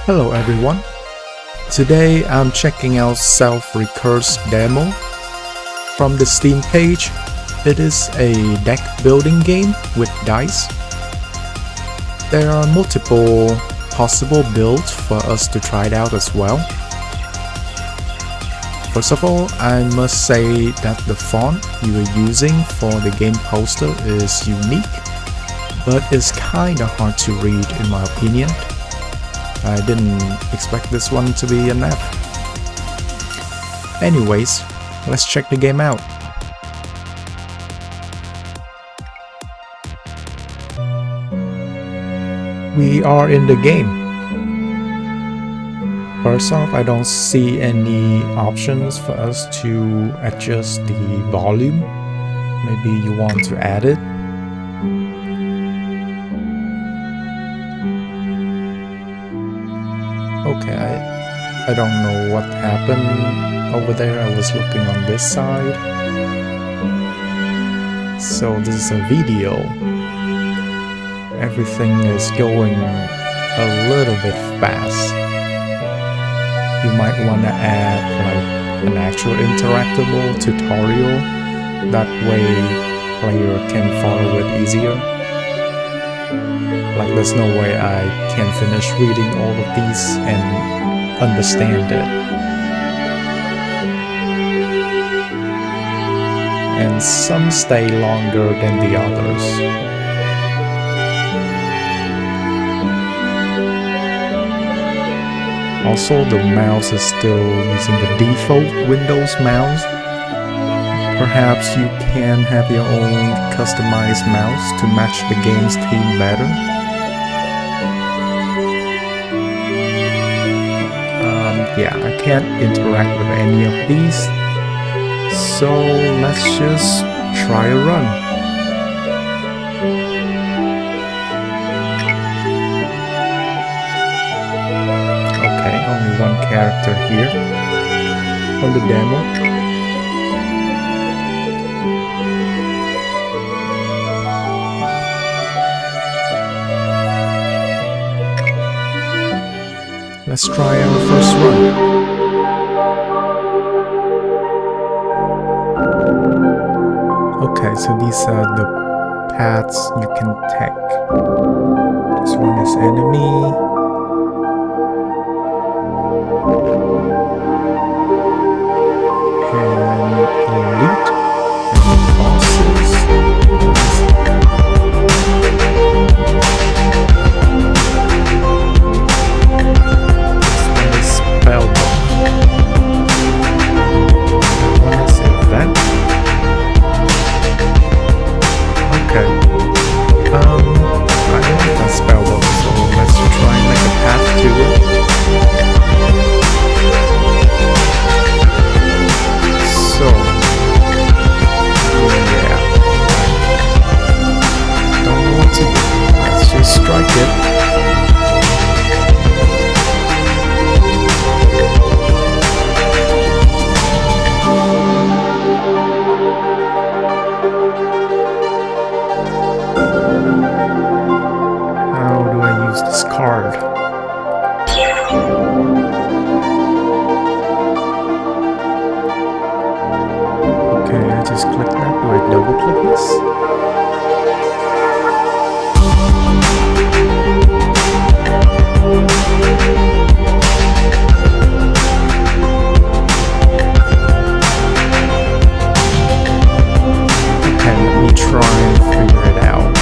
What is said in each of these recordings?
Hello everyone. Today I'm checking out Recurse demo. From the Steam page, it is a deck building game with dice. There are multiple possible builds for us to try it out as well. First of all, I must say that the font you are using for the game poster is unique, but it's kinda hard to read in my opinion. I didn't expect this one to be an F. Anyways, let's check the game out. We are in the game. First off, I don't see any options for us to adjust the volume. Maybe you want to add it. Okay, I don't know what happened over there. I was looking on this side. So this is a video. Everything is going a little bit fast. You might want to add like an actual interactable tutorial. That way player can follow it easier. Like there's no way I can finish reading all of these and understand it. And some stay longer than the others. Also, the mouse is still using the default Windows mouse. Perhaps you can have your own customized mouse to match the game's theme better. Yeah, I can't interact with any of these, so let's just try a run. Okay, only one character here on the demo. Let's try our first run. Okay, so these are the paths you can take. This one is enemy. And elite. And bosses. Card. Okay, I just click that. Do I double click this? Okay, let me try and figure it out.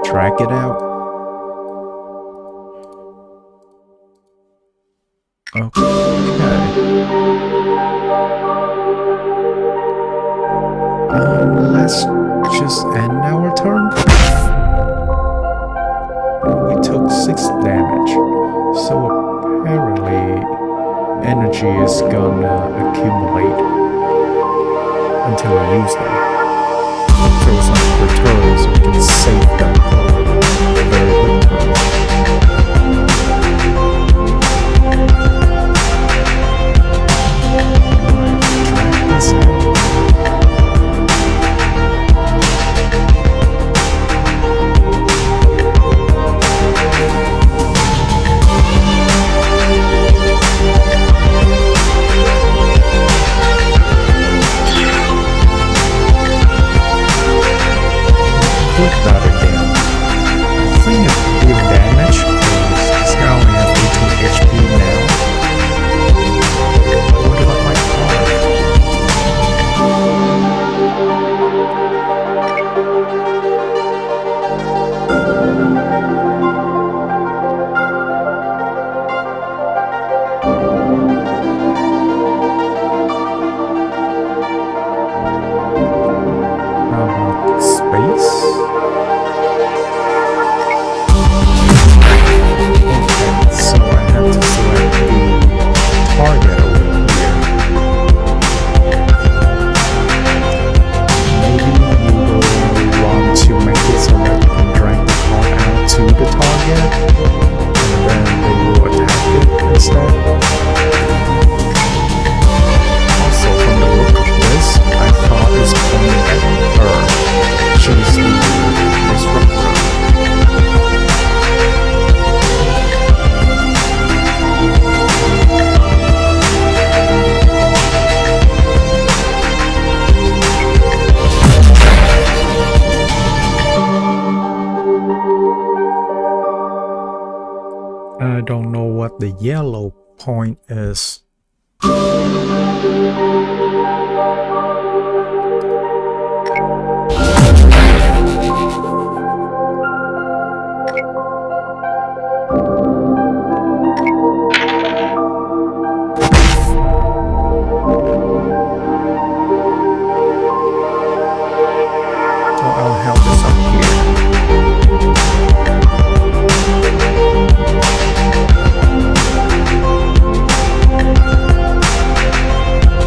Track it out. Okay. Let's just end our turn. We took 6 damage, so energy is gonna accumulate until you use them. So it's like returns, so you can save them for very good term. Drag this out. Click that again. I think it will damage because this guy only has 18 HP now. What about my card? How about space? So I have to select the target over here. Maybe you will want to make it so that you can drag the card out to the target and then it will attack it instead. Also, from the look of this, I thought it's pointing at her. She's the disruptor. I don't know what the yellow point is. I'll help this up here.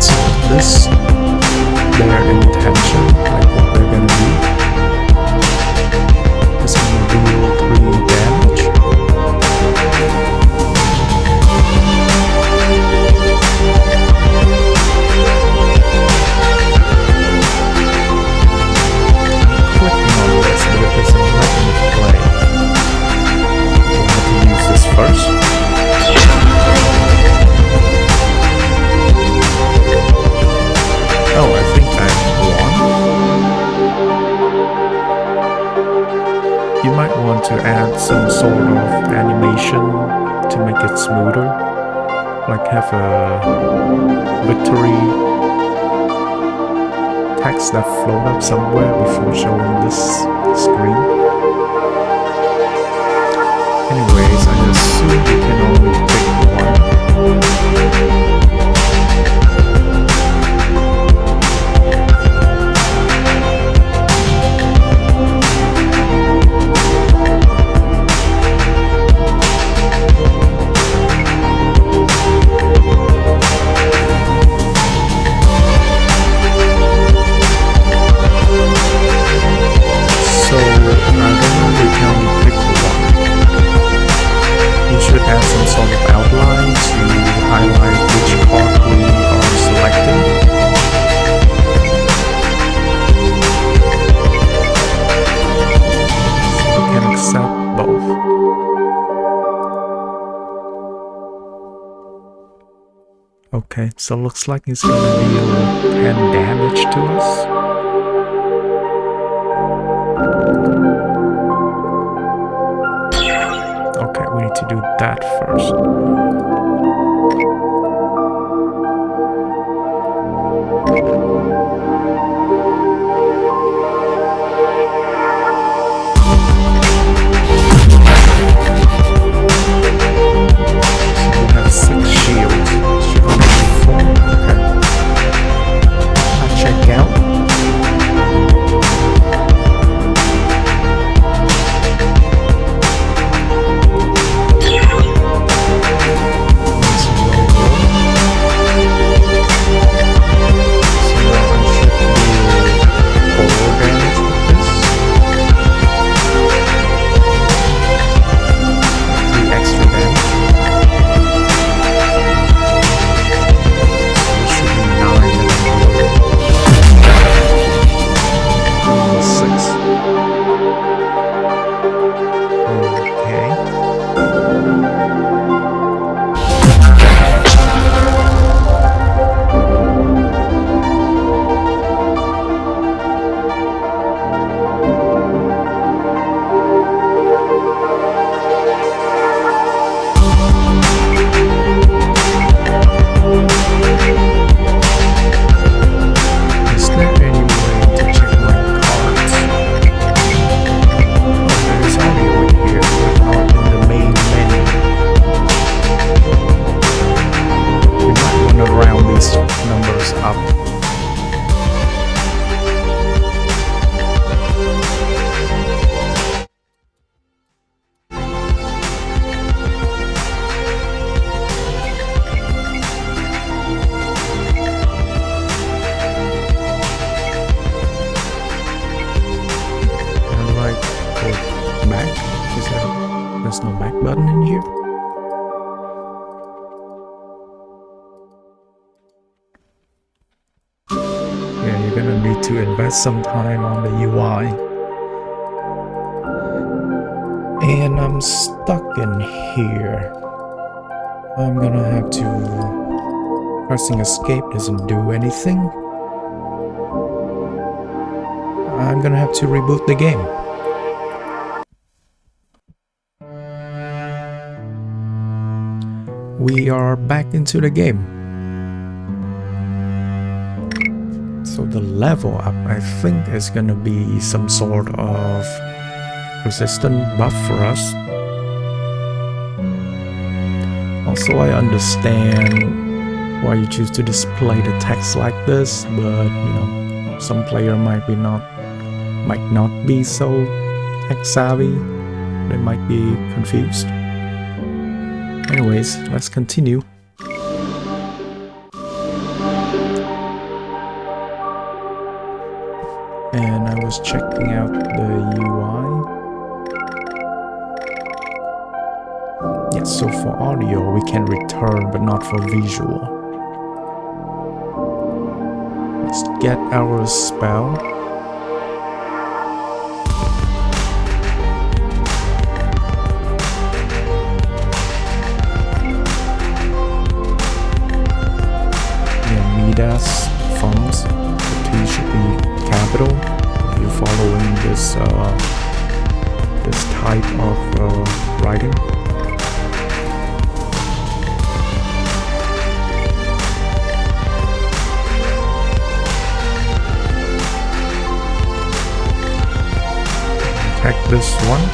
So this, their intention, like what they're gonna do, is gonna deal 3 damage. Clicking on this, but it doesn't let me play. We'll have to use this first. Oh, I think I won. You might want to add some sort of animation to make it smoother. Like have a victory text that float up somewhere before showing this screen. Anyways, I assume you can only pick one. So, I don't know, we can only pick one. You should add some sort of outline to highlight which card we are selecting. So we can accept both. Okay, so looks like it's gonna deal 10 damage to us. Okay, we need to do that first. So we have 6 shields. Should only be 4. Okay. I check out. there's no back button in here. Yeah, you're gonna need to invest some time on the UI. And I'm stuck in here. I'm gonna have to... Pressing escape doesn't do anything. I'm gonna have to reboot the game. We are back into the game. So the level up, I think, is gonna be some sort of resistant buff for us. Also, I understand why you choose to display the text like this, but you know, some player might not be so tech savvy. They might be confused. Anyways, let's continue. And I was checking out the UI. Yes, so for audio we can return, but not for visual. Let's get our spell. Midas fonts. The T should be capital. If you're following this this type of writing. Check this one.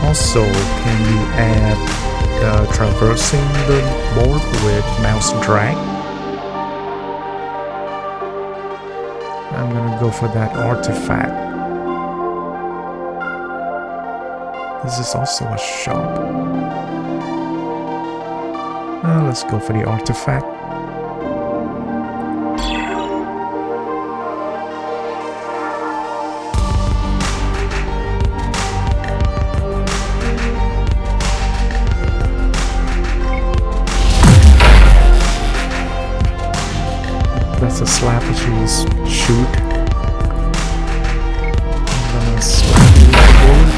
Also, can you add traversing the board with mouse drag? I'm gonna go for that artifact. This is also a shop. Let's go for the artifact. That's a slap that you shoot. I'm gonna slap you with the bullet.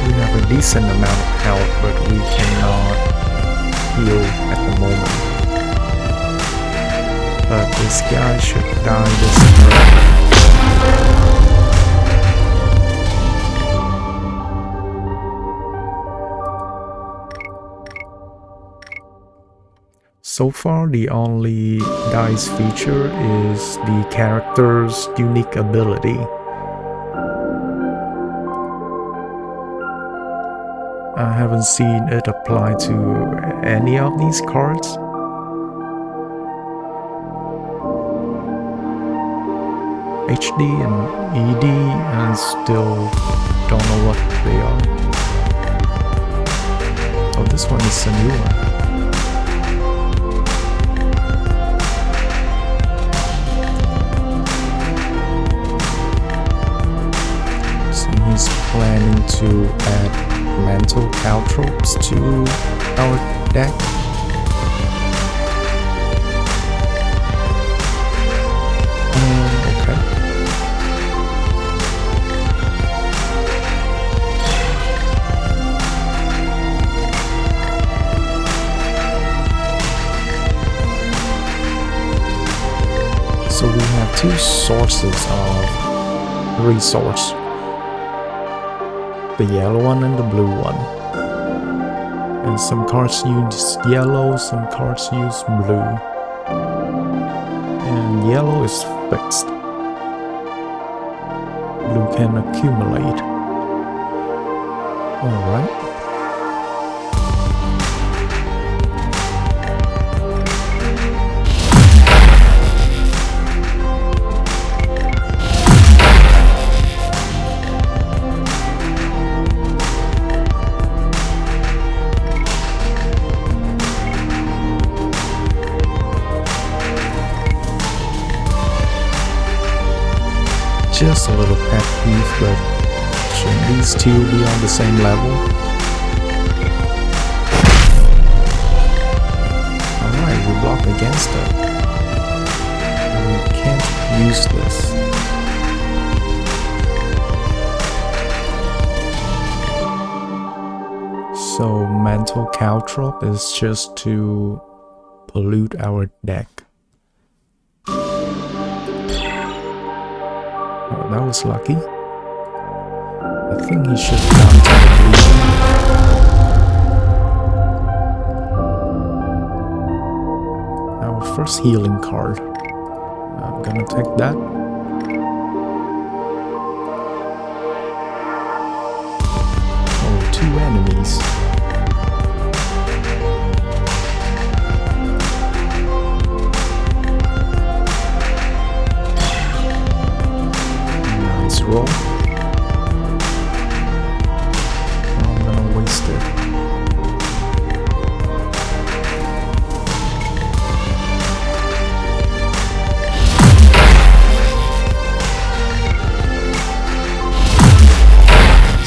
We have a decent amount of health, but we cannot heal at the moment. But this guy should die this turn. So far, the only dice feature is the character's unique ability. I haven't seen it apply to any of these cards. HD and ED, and still don't know what they are. Oh, this one is a new one. He's planning to add mental caltropes to our deck. Okay. So we have two sources of resource. The yellow one and the blue one. And some cards use yellow, some cards use blue. And yellow is fixed. Blue can accumulate. Alright. just a little pet peeve, but shouldn't these two be on the same level? Alright, we block against it. We can't use this. So mental caltrop is just to pollute our deck. Oh, that was lucky. I think he should down to the bleeding. Our first healing card. I'm gonna take that. Oh, 2 enemies. Nice roll. I'm gonna waste it.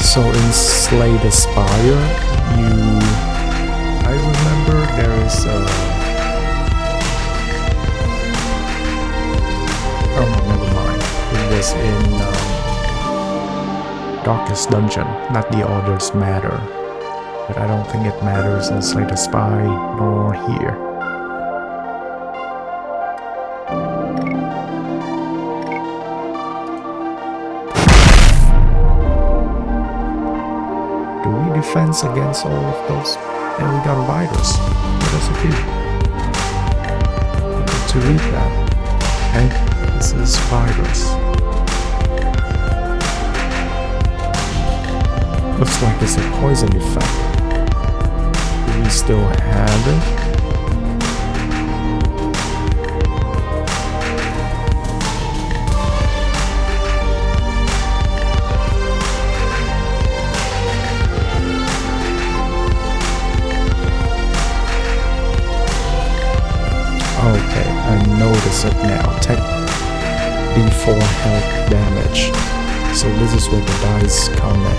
So in Slay the Spire, I remember there is a... Oh no, never mind. It was in Darkest Dungeon, not the Orders Matter. But I don't think it matters in Slay the Spire, nor here. Defense against all of those, and we got a virus. What does it do? We need to read that. Okay, this is virus. Looks like it's a poison effect. Do we still have it? Okay, I notice it now. Take D4 health damage. So this is where the dice come in.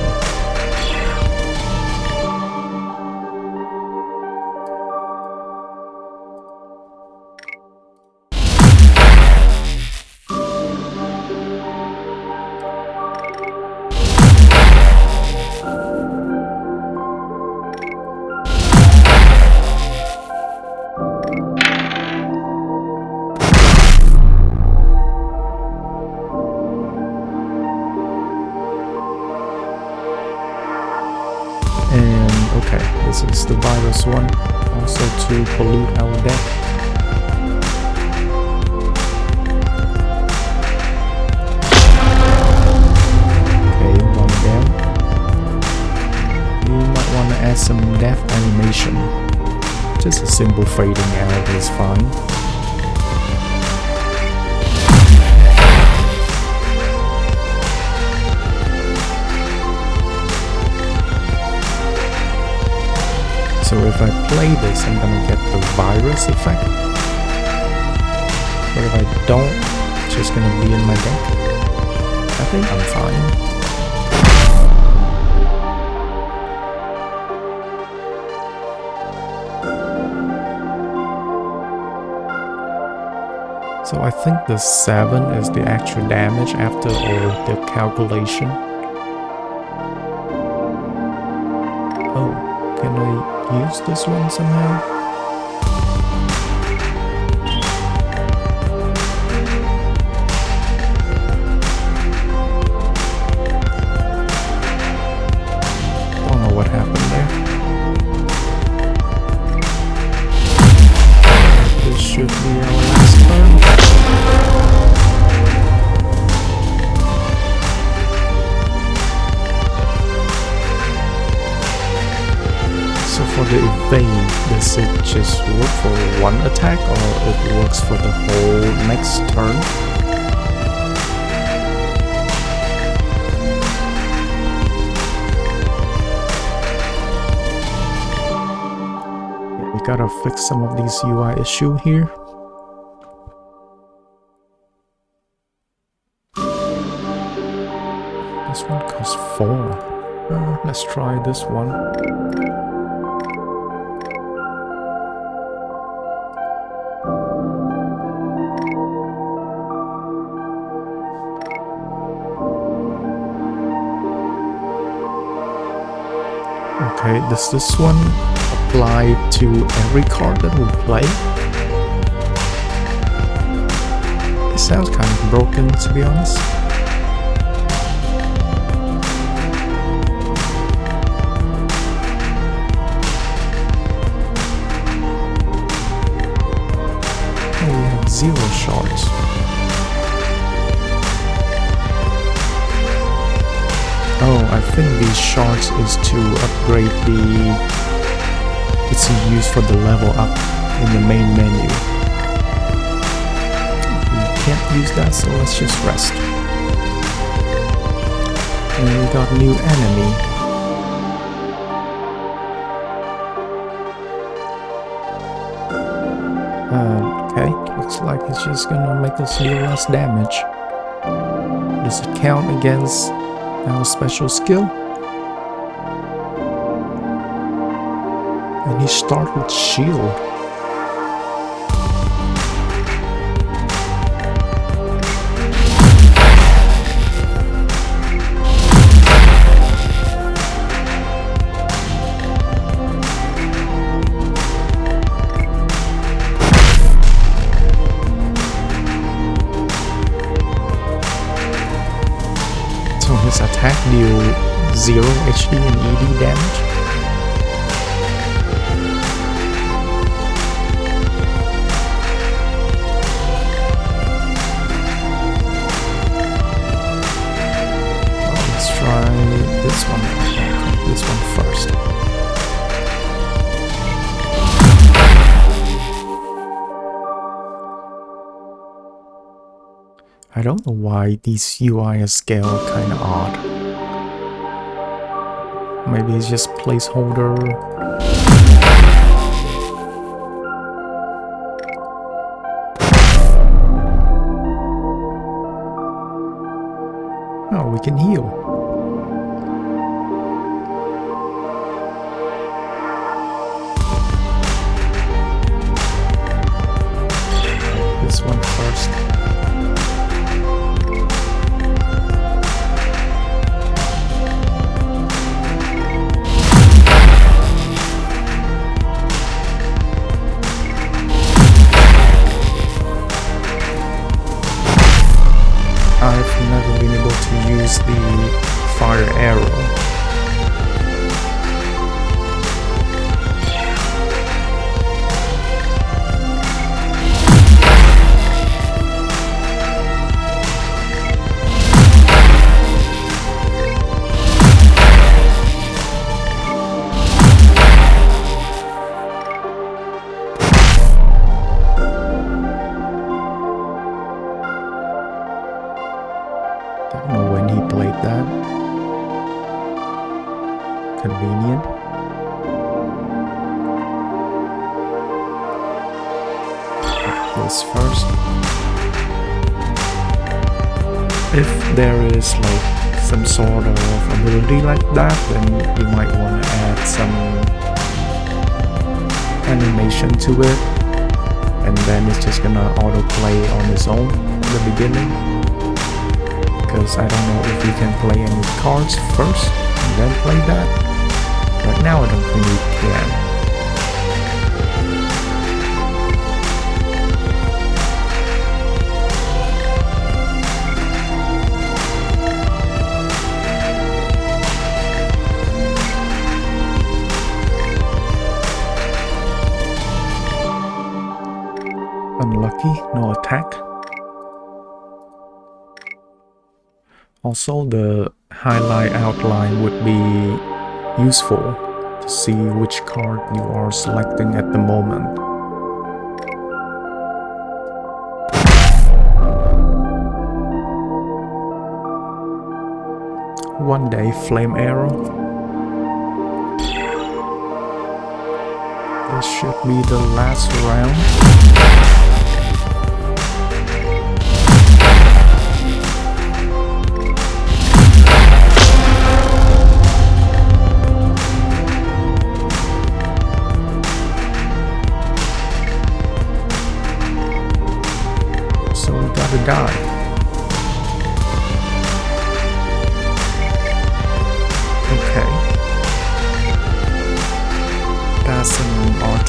Okay, this is the virus one, also to pollute our deck. Okay, one down. You might want to add some death animation. Just a simple fading out is fine. So if I play this, I'm gonna get the virus effect. But if I don't, it's just gonna be in my deck. I think I'm fine. So I think the 7 is the actual damage after all the calculation. Oh, can I use this one somehow? Don't know what happened there. This should be our last turn. For the evade, does it just work for one attack or it works for the whole next turn? Yeah, we gotta fix some of these UI issue here. 4. Let's try this one. Okay, does this one apply to every card that we play? It sounds kind of broken, to be honest. Oh, we have 0 shards. Oh, I think these shards is to upgrade it's used for the level up in the main menu. We can't use that, so let's just rest. And we got new enemy. Okay, looks like it's just gonna make us deal less damage. Does it count against our special skill? And you start with shield. So his attack deal 0 HD and ED damage. This one. This one first. I don't know why these UI scale kind of odd. Maybe it's just placeholder. Oh, we can heal. This one first. I've never been able to use the fire arrow. Don't know when he played that. Convenient. This first. If there is like some sort of ability like that, then you might want to add some animation to it, and then it's just gonna autoplay on its own at the beginning. Because I don't know if you can play any cards first and then play that. Right now I don't think you can. Unlucky, no attack. Also, the highlight outline would be useful to see which card you are selecting at the moment. One day, flame arrow. This should be the last round.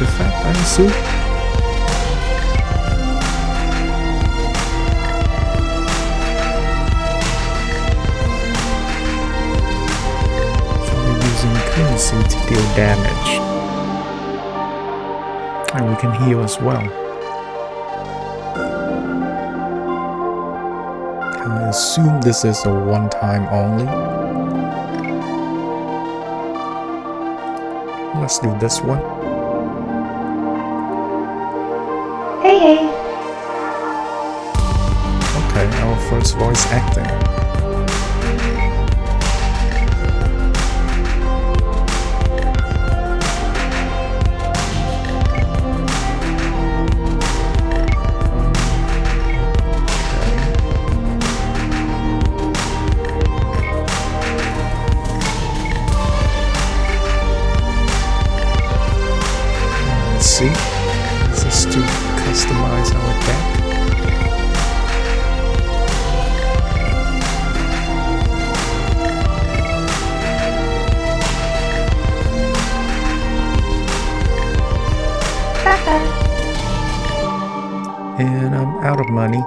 artifact, I assume. So we're using currency to deal damage. And we can heal as well. I assume this is a one-time only. Let's do this one. Hey. Okay, our first voice acting. See, this is to customize our deck. And I'm out of money.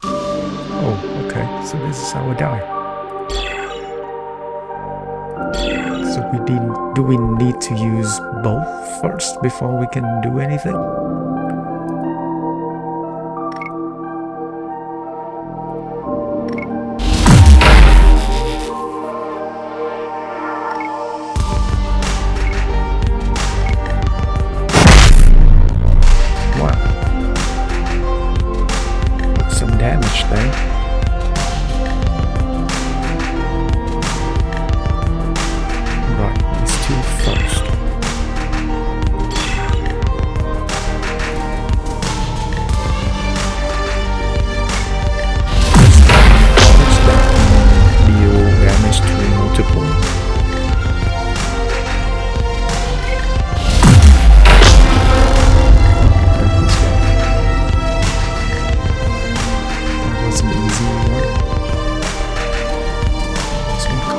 Oh, okay, so this is our die. So do we need to use both first before we can do anything? Wow. Some damage there.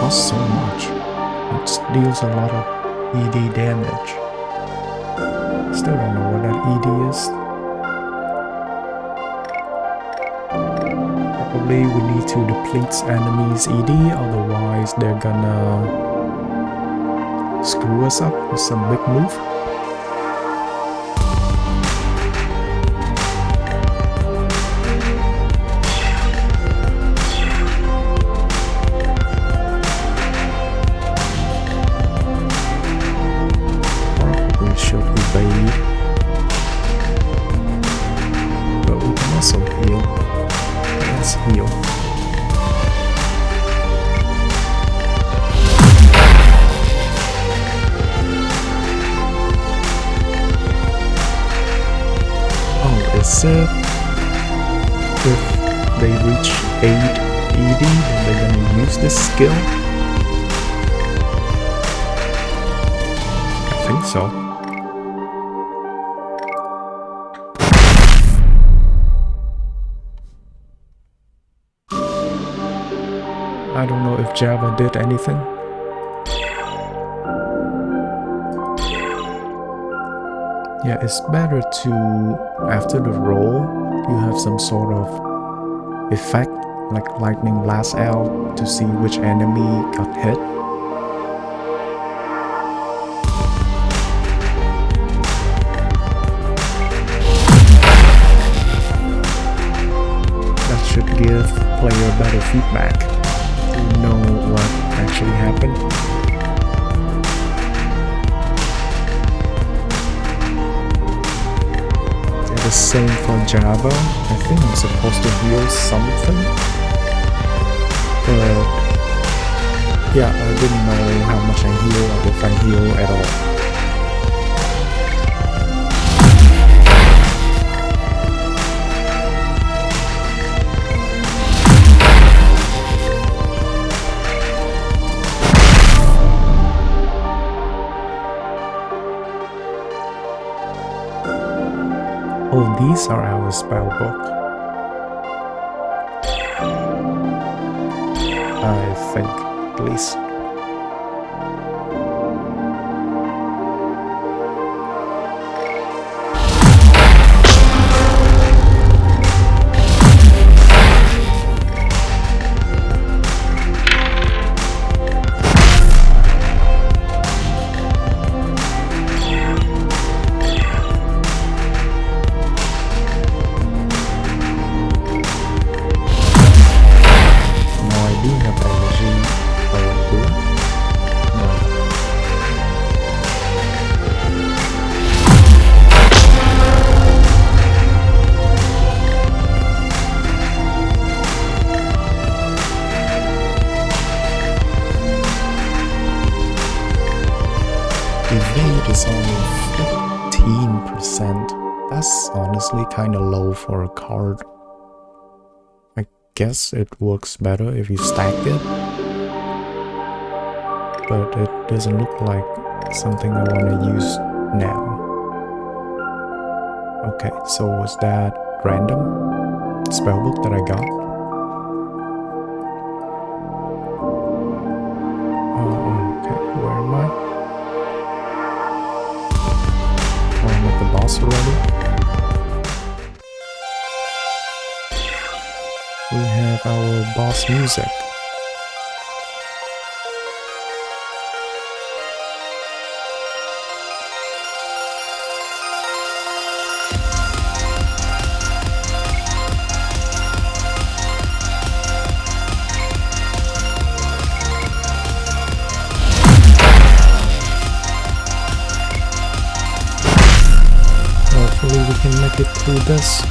So much. It deals a lot of ED damage. Still don't know what that ED is. Probably we need to deplete enemies' ED, otherwise they're gonna screw us up with some big move. But we can also heal. Let's heal. Oh, is it if they reach 8 ED, then they're gonna use this skill? I think so. I don't know if Java did anything. Yeah, it's better to, after the roll, you have some sort of effect, like lightning blast out, to see which enemy got hit. That should give player better feedback. Know what actually happened. They're the same for Java. I think I'm supposed to heal something, but yeah, I didn't know how much I heal or if I heal at all. Oh, these are our spellbook. I think, at least. honestly kind of low for a card. I guess it works better if you stack it, but it doesn't look like something I want to use now. Okay, so was that random spellbook that I got? Okay, where am I? Oh, I'm at the boss already. We have our boss music. Hopefully we can make it through this.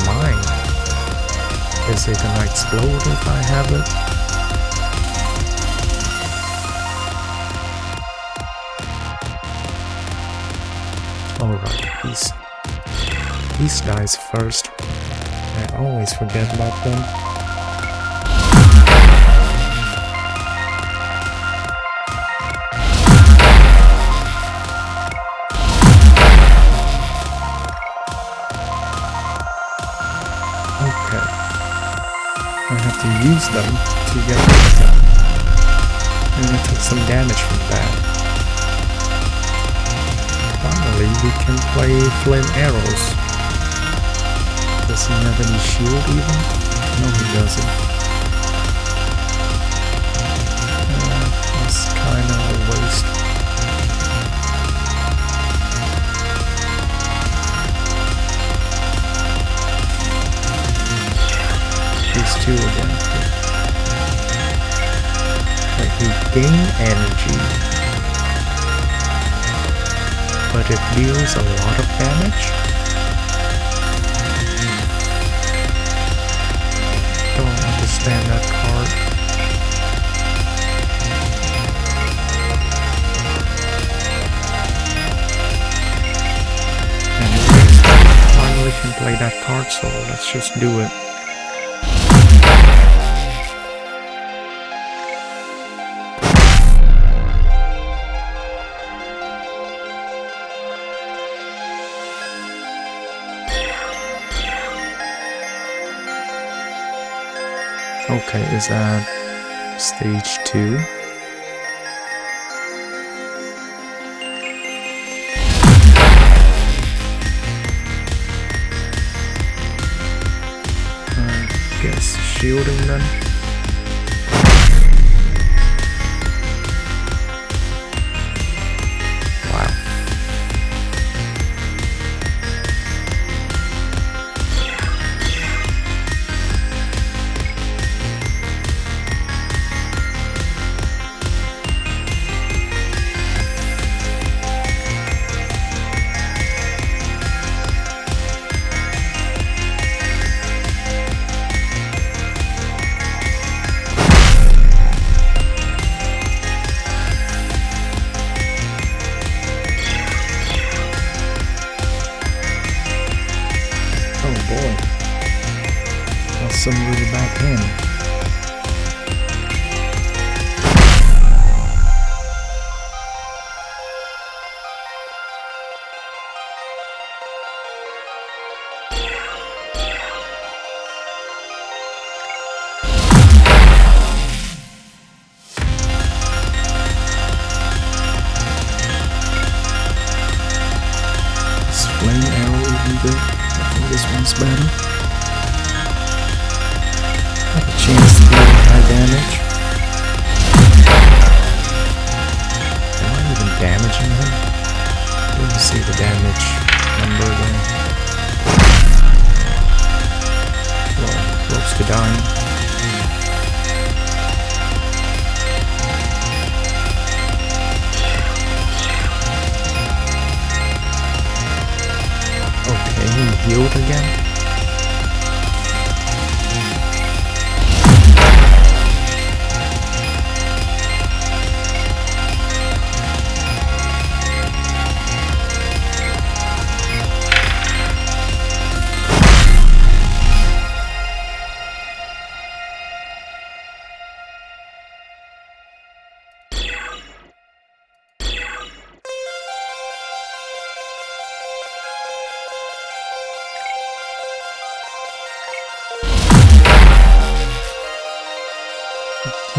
Mine. Is it gonna explode if I have it? Alright, these guys first. I always forget about them. I have to use them to get rid of them. And I took some damage from that. Finally, we can play flame arrows. Does he have any shield even? No, he doesn't. That's kinda a waste. These two again. Like we gain energy, but it deals a lot of damage. Don't understand that card. Anyways, finally can play that card, so let's just do it. Okay, is that stage 2? I guess shielding then. Some really bad hand. This flame arrow even good. I think this one's better. Have a chance to deal high damage. Am I even damaging him? Didn't see the damage number there. Well, close to dying. Okay, he healed again.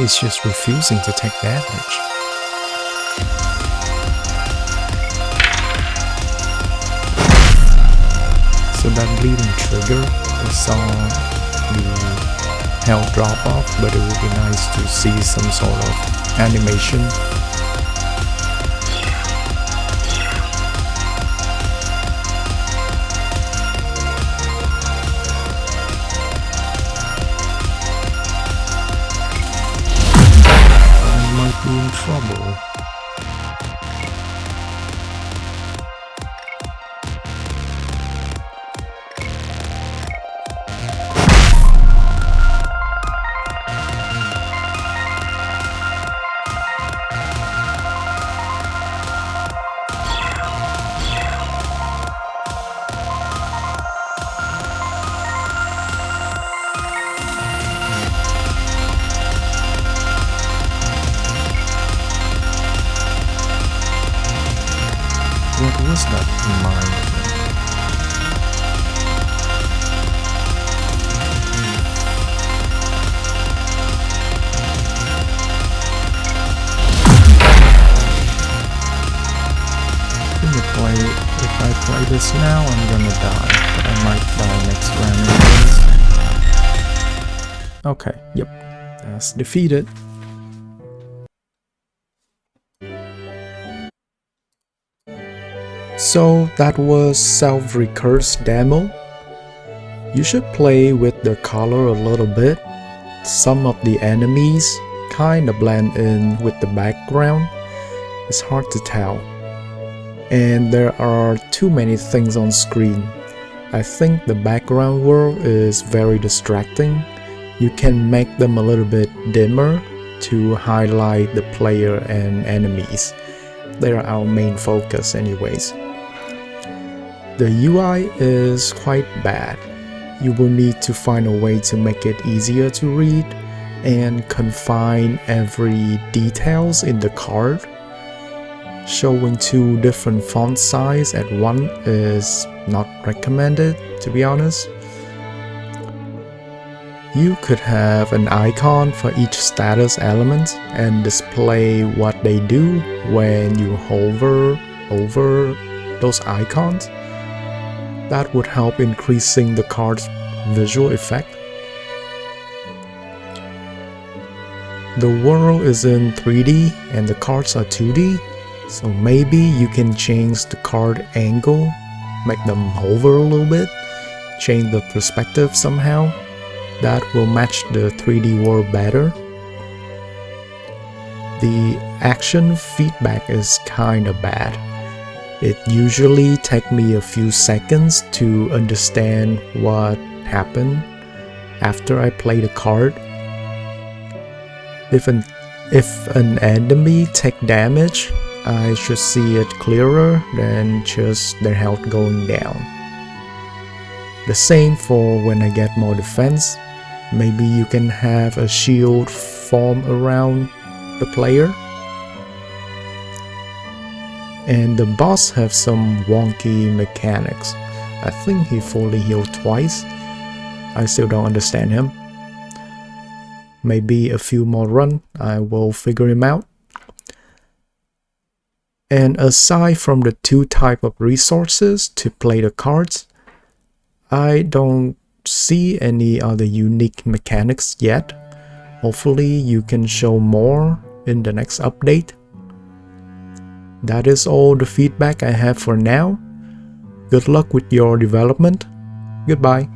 he's just refusing to take damage. So that bleeding trigger, we saw the health drop off, but it would be nice to see some sort of animation. I might be in trouble. What was that in mind? If I play this now, I'm gonna die. But I might die next round anyways. Okay, yep. That's defeated. So that was self-recurse demo. You should play with the color a little bit. Some of the enemies kinda blend in with the background. It's hard to tell. And there are too many things on screen. I think the background world is very distracting. You can make them a little bit dimmer to highlight the player and enemies. They are our main focus anyways. The UI is quite bad. You will need to find a way to make it easier to read and confine every details in the card. Showing two different font size at once is not recommended, to be honest. You could have an icon for each status element and display what they do when you hover over those icons. That would help increasing the card's visual effect. The world is in 3D and the cards are 2D, so maybe you can change the card angle, make them hover a little bit, change the perspective somehow. That will match the 3D world better. The action feedback is kinda bad. It usually takes me a few seconds to understand what happened after I play the card. If an enemy takes damage, I should see it clearer than just their health going down. The same for when I get more defense. Maybe you can have a shield form around the player. And the boss have some wonky mechanics. I think he fully healed twice. I still don't understand him. Maybe a few more runs, I will figure him out. And aside from the two types of resources to play the cards, I don't see any other unique mechanics yet. Hopefully you can show more in the next update. That is all the feedback I have for now. Good luck with your development. Goodbye.